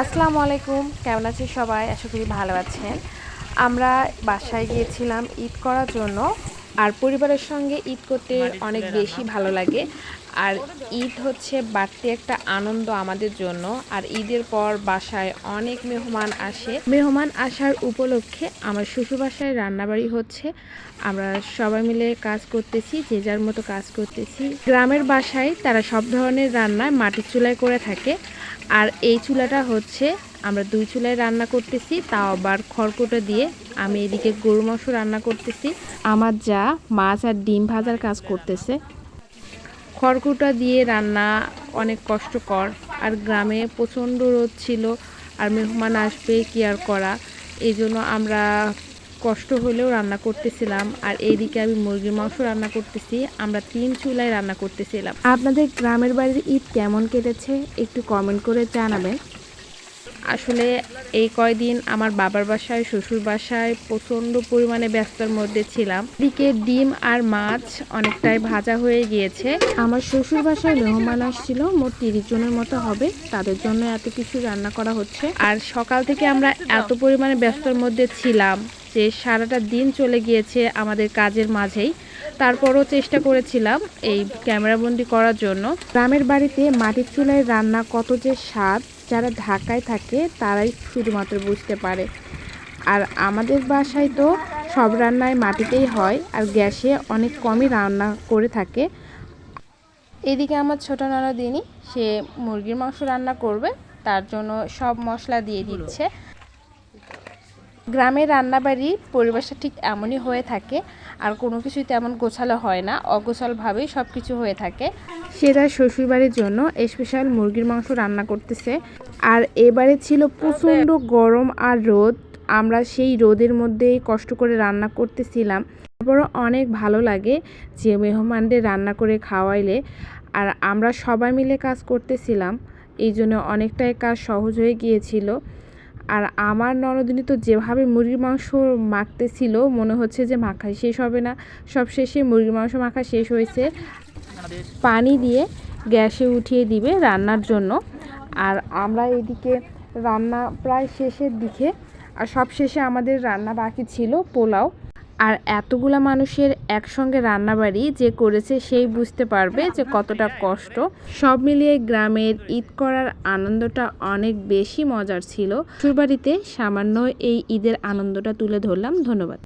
আসসালামু আলাইকুম, কেমন আছেন সবাই? আশা করি ভালো আছেন। আমরা বাসায় গিয়েছিলাম ঈদ করার জন্য। আর পরিবারের সঙ্গে ঈদ করতে অনেক বেশি ভালো লাগে। আর ঈদ হচ্ছে বাড়তি একটা আনন্দ আমাদের জন্য। আর ঈদের পর বাসায় অনেক মেহমান আসে। মেহমান আসার উপলক্ষে আমার শ্বশুর বাসায় রান্নাবাড়ি হচ্ছে। আমরা সবাই মিলে কাজ করতেছি, যে যার মতো কাজ করতেছি। গ্রামের বাসায় তারা সব ধরনের রান্না মাটির চুলায় করে থাকে। আর এই চুলাটা হচ্ছে আমরা 2 চুলায় রান্না করতেছি, তাও আবার খড়কুটো দিয়ে। আমি এদিকে গরু মাংস রান্না করতেছি, আমার যা মাছ আর ডিম ভাজার কাজ করতেছে। খড়কুটো দিয়ে রান্না অনেক কষ্টকর, আর গ্রামে প্রচণ্ড রোদ ছিল, আর মেহমান আসবে কি আর করা, এই জন্য আমরা কষ্ট হলেও রান্না করতেছিলাম। আর এইদিকে আমি মুরগির মাংস রান্না করতেছি। আমরা 3 চুলায় রান্না করতেছিলাম। আপনাদের গ্রামের বাড়ির ঈদ কেমন কেটেছে একটু কমেন্ট করে জানাবেন। আসলে এই কয়দিন আমার বাবার বাসায় শ্বশুর বাসায় প্রচণ্ড পরিমাণে ব্যস্ততার মধ্যে ছিলাম। এদিকে ডিম আর মাছ অনেকটাই ভাজা হয়ে গিয়েছে। আমার শ্বশুর বাসায় মেহমান আসছিল, মোট 30 জনের মতো হবে, তাদের জন্য এত কিছু রান্না করা হচ্ছে। আর সকাল থেকে আমরা এত পরিমাণে ব্যস্ততার মধ্যে ছিলাম যে সারাটা দিন চলে গিয়েছে আমাদের কাজের মাঝেই। তারপরও চেষ্টা করেছিলাম এই ক্যামেরাবন্দি করার জন্য। গ্রামের বাড়িতে মাটির চুলায় রান্না কত যে স্বাদ, যারা ঢাকায় থাকে তারাই শুধুমাত্র বুঝতে পারে। আর আমাদের বাসায় তো সব রান্নায় মাটিতেই হয়, আর গ্যাসে অনেক কমই রান্না করে থাকে। এদিকে আমার ছোট ননদিনী, সে মুরগির মাংস রান্না করবে, তার জন্য সব মশলা দিয়ে দিচ্ছে। গ্রামের রান্নাবাড়ি পরিবেশটা ঠিক এমনই হয়ে থাকে, আর কোনো কিছুই তেমন গোছালো হয় না, অগোছালভাবেই সব কিছু হয়ে থাকে। সে তার শ্বশুরবাড়ির জন্য স্পেশাল মুরগির মাংস রান্না করতেছে। আর এবারে ছিল প্রচণ্ড গরম আর রোদ, আমরা সেই রোদের মধ্যেই কষ্ট করে রান্না করতেছিলাম। তারপরও অনেক ভালো লাগে যে মেহমানদের রান্না করে খাওয়াইলে। আর আমরা সবাই মিলে কাজ করতেছিলাম, এই জন্য অনেকটাই কাজ সহজ হয়ে গিয়েছিল। আর আমার ননদিনী তো যেভাবে মুরগির মাংস মাখতেছিল, মনে হচ্ছে যে মাখা শেষ হবে না। সব শেষে মুরগির মাংস মাখা শেষ হয়েছে, পানি দিয়ে গ্যাসে উঠিয়ে দিবে রান্নার জন্য। আর আমরা এদিকে রান্না প্রায় শেষের দিকে, আর সব শেষে আমাদের রান্না বাকি ছিল পোলাও। আর এতগুলা মানুষের একসঙ্গে রান্নাবাড়ি যে করেছে সেই বুঝতে পারবে যে কতটা কষ্ট। সব মিলিয়ে গ্রামের ঈদ করার আনন্দটা অনেক বেশি মজার ছিল। শ্বশুরবাড়িতে সামান্য এই ঈদের আনন্দটা তুলে ধরলাম। ধন্যবাদ।